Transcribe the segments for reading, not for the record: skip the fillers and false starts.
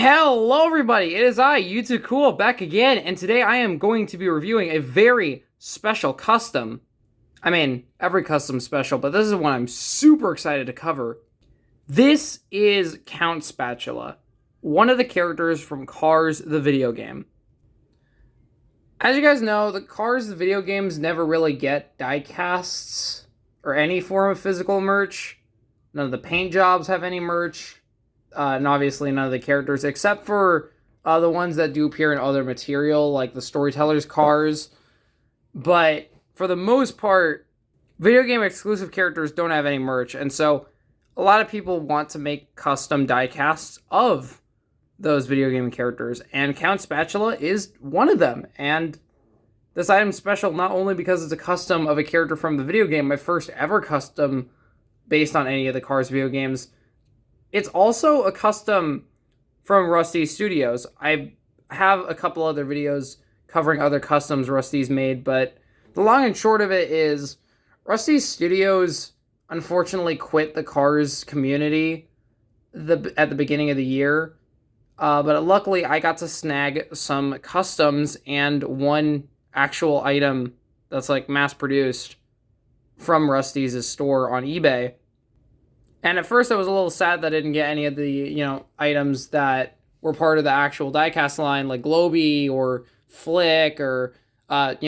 Hello everybody, it is I, YouTube Cool, back again, and today I am going to be reviewing a very special custom. I mean, every custom's special, but this is one I'm super excited to cover. This is Count Spatula, one of the characters from Cars the video game. As you guys know, the Cars the video games never really get die casts or any form of physical merch. None of the paint jobs have any merch. And obviously none of the characters, except for the ones that do appear in other material, like the storyteller's cars. But for the most part, video game exclusive characters don't have any merch, and so a lot of people want to make custom diecasts of those video game characters, and Count Spatula is one of them. And this item's special not only because it's a custom of a character from the video game, my first ever custom based on any of the Cars video games. It's also a custom from Rusty Studios. I have a couple other videos covering other customs Rusty's made, but the long and short of it is Rusty Studios unfortunately quit the Cars community at the beginning of the year. But luckily I got to snag some customs and one actual item that's like mass produced from Rusty's store on eBay. And at first I was a little sad that I didn't get any of the, items that were part of the actual diecast line, like Globy or Flick, or, there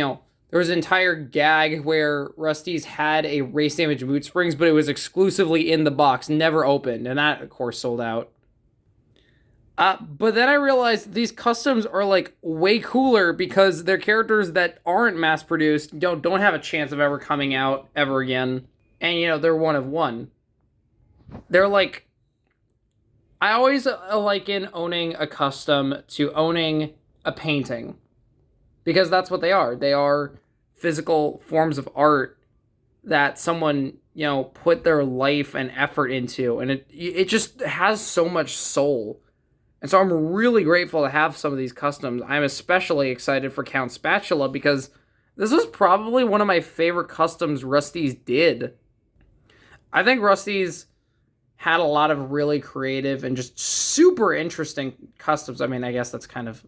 was an entire gag where Rusty's had a race damage boot springs, but it was exclusively in the box, never opened, and that, of course, sold out. But then I realized these customs are, like, way cooler because they're characters that aren't mass-produced, don't have a chance of ever coming out ever again, and, they're one of one. They're like, I always liken owning a custom to owning a painting, because that's what they are. They are physical forms of art that someone, put their life and effort into, and it just has so much soul. And so I'm really grateful to have some of these customs. I'm especially excited for Count Spatula because this was probably one of my favorite customs Rusty's did. I think Rusty's had a lot of really creative and just super interesting customs. I mean, I guess that's kind of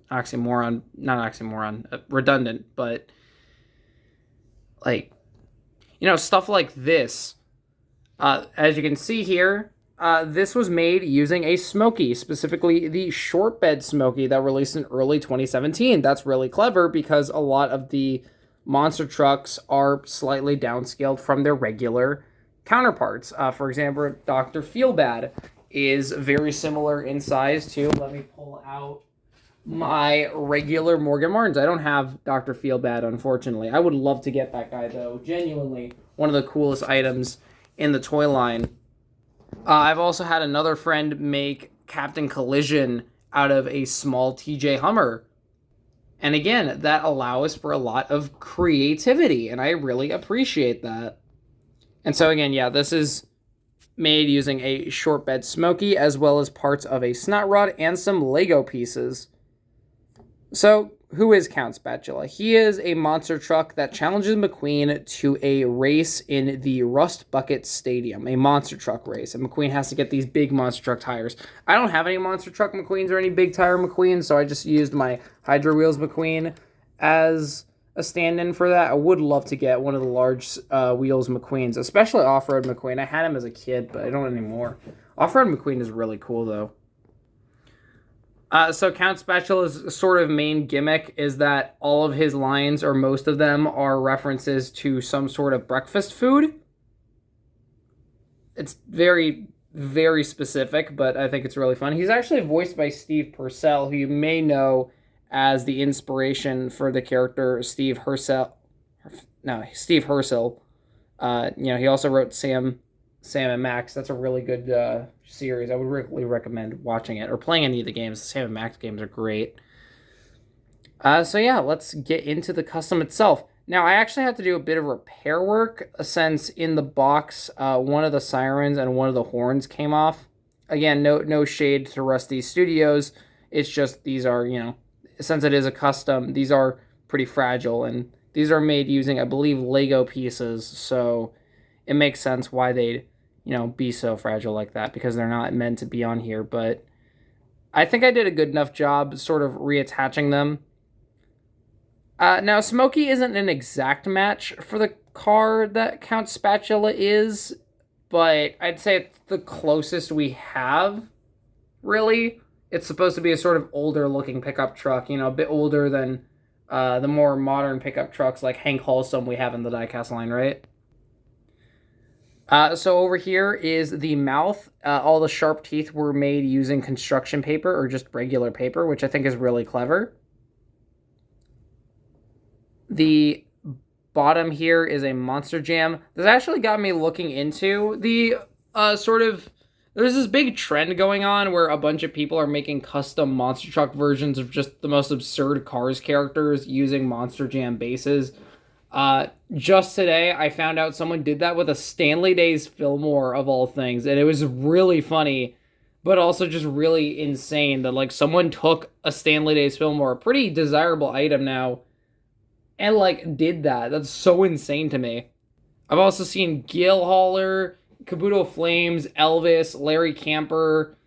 redundant, but stuff like this. As you can see here, this was made using a Smoky, specifically the short bed Smoky that released in early 2017. That's really clever because a lot of the monster trucks are slightly downscaled from their regular counterparts. For example, Dr. Feelbad is very similar in size to, let me pull out my regular Morgan Martins. I don't have Dr. Feelbad, unfortunately. I would love to get that guy, though. Genuinely one of the coolest items in the toy line. I've also had another friend make Captain Collision out of a small TJ Hummer. And again, that allows for a lot of creativity, and I really appreciate that. And so again, yeah, this is made using a short bed Smoky as well as parts of a snot rod and some Lego pieces. So who is Count Spatula? He is a monster truck that challenges McQueen to a race in the Rust Bucket Stadium, a monster truck race. And McQueen has to get these big monster truck tires. I don't have any monster truck McQueens or any big tire McQueens, so I just used my Hydro Wheels McQueen as a stand-in for that. I would love to get one of the large wheels McQueens, especially Off-Road McQueen. I had him as a kid, but I don't anymore. Off-Road McQueen is really cool, though. So Count Spatula's sort of main gimmick is that all of his lines, or most of them, are references to some sort of breakfast food. It's very, very specific, but I think it's really fun. He's actually voiced by Steve Purcell, who you may know as the inspiration for the character Steve Hercel. He also wrote Sam and Max. That's a really good series. I would really recommend watching it or playing any of the games. The Sam and Max games are great. So yeah, let's get into the custom itself. Now, I actually had to do a bit of repair work since in the box, one of the sirens and one of the horns came off. Again, no shade to Rusty Studios. It's just these are, since it is a custom, these are pretty fragile, and these are made using, I believe, Lego pieces, so it makes sense why they'd, be so fragile like that, because they're not meant to be on here. But I think I did a good enough job sort of reattaching them. Now, Smokey isn't an exact match for the car that Count Spatula is, but I'd say it's the closest we have, really. It's supposed to be a sort of older looking pickup truck, a bit older than the more modern pickup trucks like Hank Halston we have in the diecast line, right? So over here is the mouth. All the sharp teeth were made using construction paper or just regular paper, which I think is really clever. The bottom here is a Monster Jam. This actually got me looking into the sort of... There's this big trend going on where a bunch of people are making custom monster truck versions of just the most absurd Cars characters using Monster Jam bases. Just today, I found out someone did that with a Stanley Days Fillmore, of all things, and it was really funny, but also just really insane that, like, someone took a Stanley Days Fillmore, a pretty desirable item now, and, like, did that. That's so insane to me. I've also seen Gil Hauler, Kabuto Flames, Elvis, Larry Camper.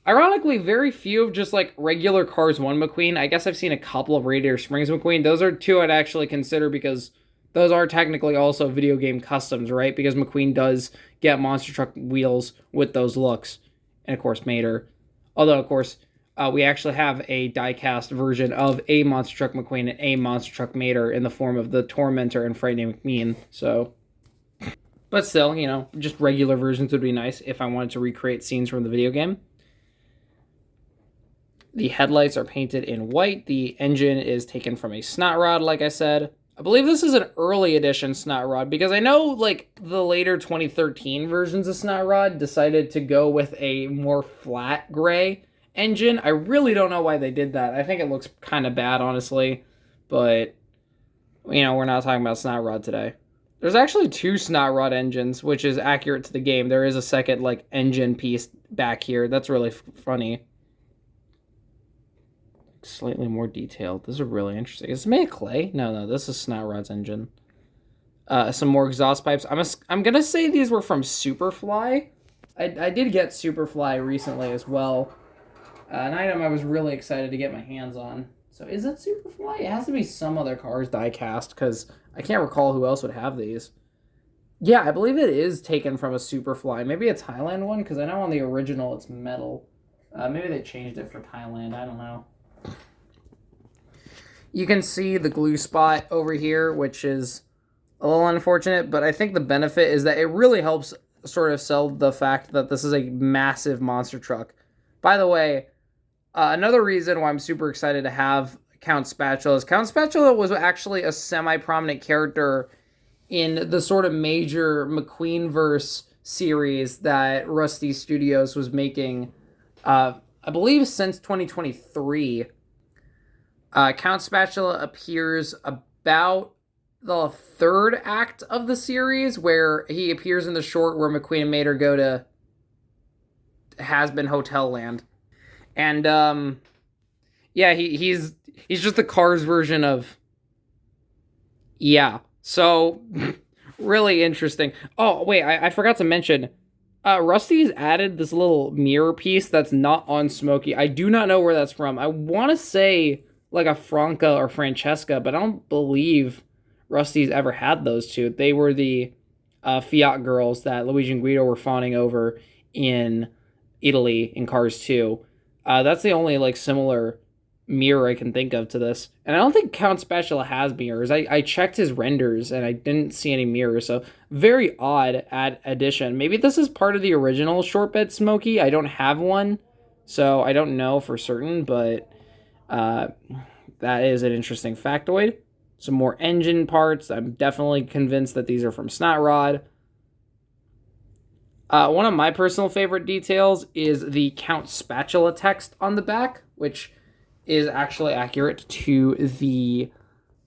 Ironically, very few of just, like, regular Cars 1 McQueen. I guess I've seen a couple of Radiator Springs McQueen. Those are two I'd actually consider because those are technically also video game customs, right? Because McQueen does get monster truck wheels with those looks. And, of course, Mater. Although, of course, we actually have a die-cast version of a monster truck McQueen and a monster truck Mater in the form of the Tormentor and Frightening McMean. So... But still, just regular versions would be nice if I wanted to recreate scenes from the video game. The headlights are painted in white. The engine is taken from a snot rod, like I said. I believe this is an early edition snot rod because I know, like, the later 2013 versions of snot rod decided to go with a more flat gray engine. I really don't know why they did that. I think it looks kind of bad, honestly. But, we're not talking about snot rod today. There's actually two snot rod engines, which is accurate to the game. There is a second, like, engine piece back here. That's really funny. Slightly more detailed. This is really interesting. Is this made of clay? No, this is snot rod's engine. Some more exhaust pipes. I'm gonna say these were from Superfly. I did get Superfly recently as well. An item I was really excited to get my hands on. So is it Superfly? It has to be some other Cars diecast, because I can't recall who else would have these. Yeah, I believe it is taken from a Superfly. Maybe a Thailand one, because I know on the original it's metal. Maybe they changed it for Thailand. I don't know. You can see the glue spot over here, which is a little unfortunate, but I think the benefit is that it really helps sort of sell the fact that this is a massive monster truck. By the way, another reason why I'm super excited to have Count Spatula is Count Spatula was actually a semi-prominent character in the sort of major McQueen-verse series that Rusty Studios was making, I believe since 2023. Count Spatula appears about the third act of the series, where he appears in the short where McQueen and Mater go to Has-Been Hotel Land. And, yeah, he's just the Cars version of... Yeah. So, really interesting. Oh, wait, I forgot to mention... Rusty's added this little mirror piece that's not on Smokey. I do not know where that's from. I want to say like a Franca or Francesca, but I don't believe Rusty's ever had those two. They were the Fiat girls that Luigi and Guido were fawning over in Italy in Cars 2. That's the only like similar mirror I can think of to this. And I don't think Count Spatula has mirrors. I checked his renders and I didn't see any mirrors, so very odd addition. Maybe this is part of the original short bed Smokey. I don't have one, so I don't know for certain, but that is an interesting factoid. Some more engine parts. I'm definitely convinced that these are from Snot Rod. One of my personal favorite details is the Count Spatula text on the back, which is actually accurate to the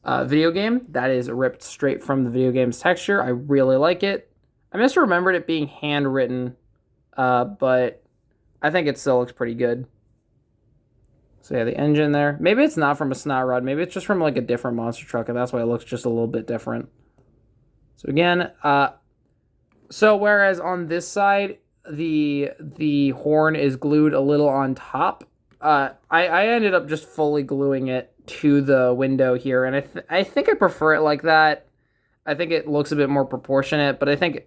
video game. That is ripped straight from the video game's texture. I really like it. I misremembered it being handwritten, but I think it still looks pretty good. So yeah, the engine there. Maybe it's not from a Snot Rod. Maybe it's just from like a different monster truck, and that's why it looks just a little bit different. So again, so whereas on this side, the horn is glued a little on top, I ended up just fully gluing it to the window here, and I think I prefer it like that. I think it looks a bit more proportionate, but I think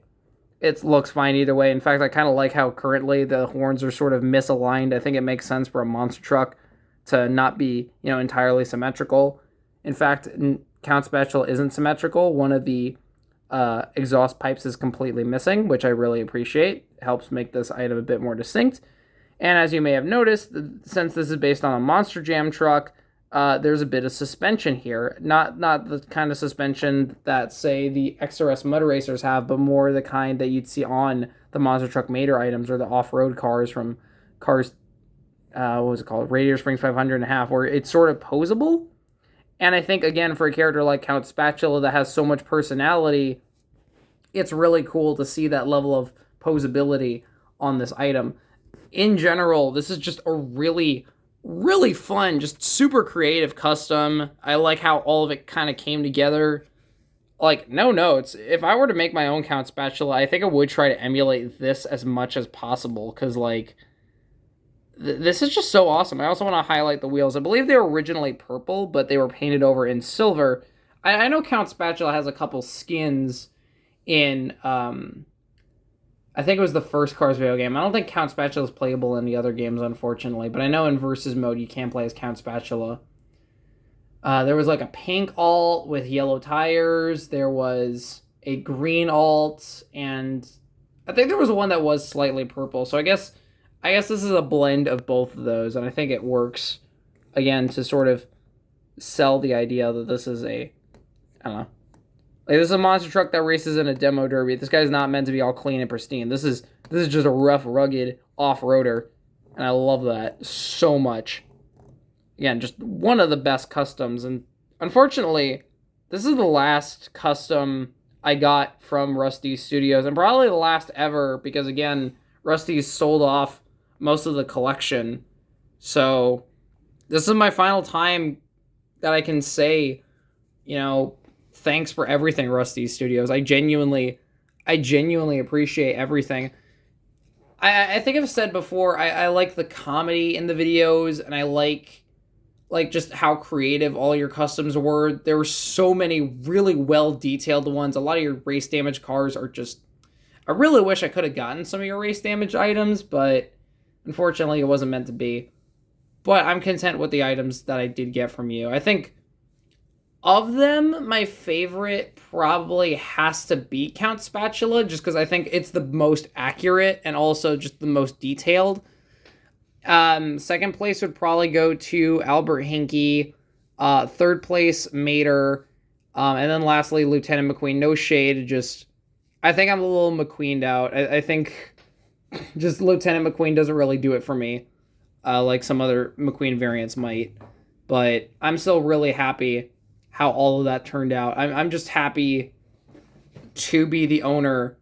it looks fine either way. In fact, I kind of like how currently the horns are sort of misaligned. I think it makes sense for a monster truck to not be, entirely symmetrical. In fact, Count Spatula isn't symmetrical. One of the exhaust pipes is completely missing, which I really appreciate. It helps make this item a bit more distinct. And as you may have noticed, since this is based on a Monster Jam truck, there's a bit of suspension here. Not the kind of suspension that, say, the XRS Mud Racers have, but more the kind that you'd see on the Monster Truck Mater items or the off-road cars from Cars, what was it called? Radiator Springs 500.5, where it's sort of posable. And I think, again, for a character like Count Spatula that has so much personality, it's really cool to see that level of posability on this item. In general, this is just a really, really fun, just super creative custom. I like how all of it kind of came together. Like, no notes. If I were to make my own Count Spatula, I think I would try to emulate this as much as possible, because, like, this is just so awesome. I also want to highlight the wheels. I believe they were originally purple, but they were painted over in silver. I know Count Spatula has a couple skins in, I think it was the first Cars video game. I don't think Count Spatula is playable in the other games, unfortunately. But I know in Versus mode, you can play as Count Spatula. There was like a pink alt with yellow tires. There was a green alt. And I think there was one that was slightly purple. So I guess this is a blend of both of those. And I think it works, again, to sort of sell the idea that this is a, I don't know. Like, this is a monster truck that races in a demo derby. This guy's not meant to be all clean and pristine. This is just a rough, rugged off-roader. And I love that so much. Again, just one of the best customs. And unfortunately, this is the last custom I got from Rusty Studios. And probably the last ever, because again, Rusty's sold off most of the collection. So this is my final time that I can say, thanks for everything, Rusty Studios. I genuinely appreciate everything. I think I've said before, I like the comedy in the videos, and I like just how creative all your customs were. There were so many really well-detailed ones. A lot of your race damage cars are just... I really wish I could have gotten some of your race damage items, but unfortunately it wasn't meant to be. But I'm content with the items that I did get from you. I think of them, my favorite probably has to be Count Spatula, just because I think it's the most accurate and also just the most detailed. Second place would probably go to Albert Hinkie. Third place, Mater. And then lastly, Lieutenant McQueen. No shade, just... I think I'm a little McQueened out. I think just Lieutenant McQueen doesn't really do it for me, like some other McQueen variants might. But I'm still really happy how all of that turned out. I'm just happy to be the owner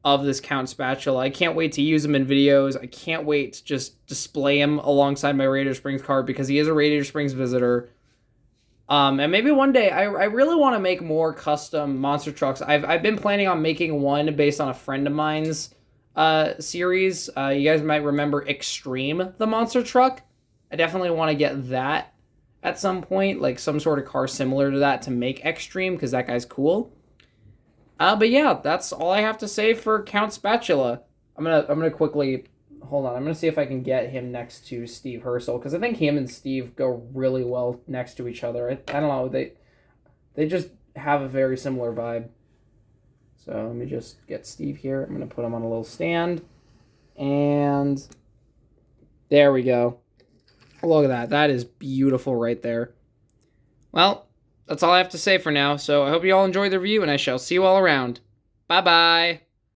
of this Count Spatula. I can't wait to use him in videos. I can't wait to just display him alongside my Radiator Springs card, because he is a Radiator Springs visitor. And maybe one day, I really want to make more custom monster trucks. I've been planning on making one based on a friend of mine's series. You guys might remember Extreme, the monster truck. I definitely want to get that at some point, like some sort of car similar to that to make Extreme, because that guy's cool. But yeah, that's all I have to say for Count Spatula. I'm gonna quickly... Hold on, I'm going to see if I can get him next to Steve Herschel, because I think him and Steve go really well next to each other. I don't know, they just have a very similar vibe. So let me just get Steve here. I'm going to put him on a little stand. And there we go. Look at that. That is beautiful right there. Well, that's all I have to say for now. So I hope you all enjoyed the review, and I shall see you all around. Bye-bye.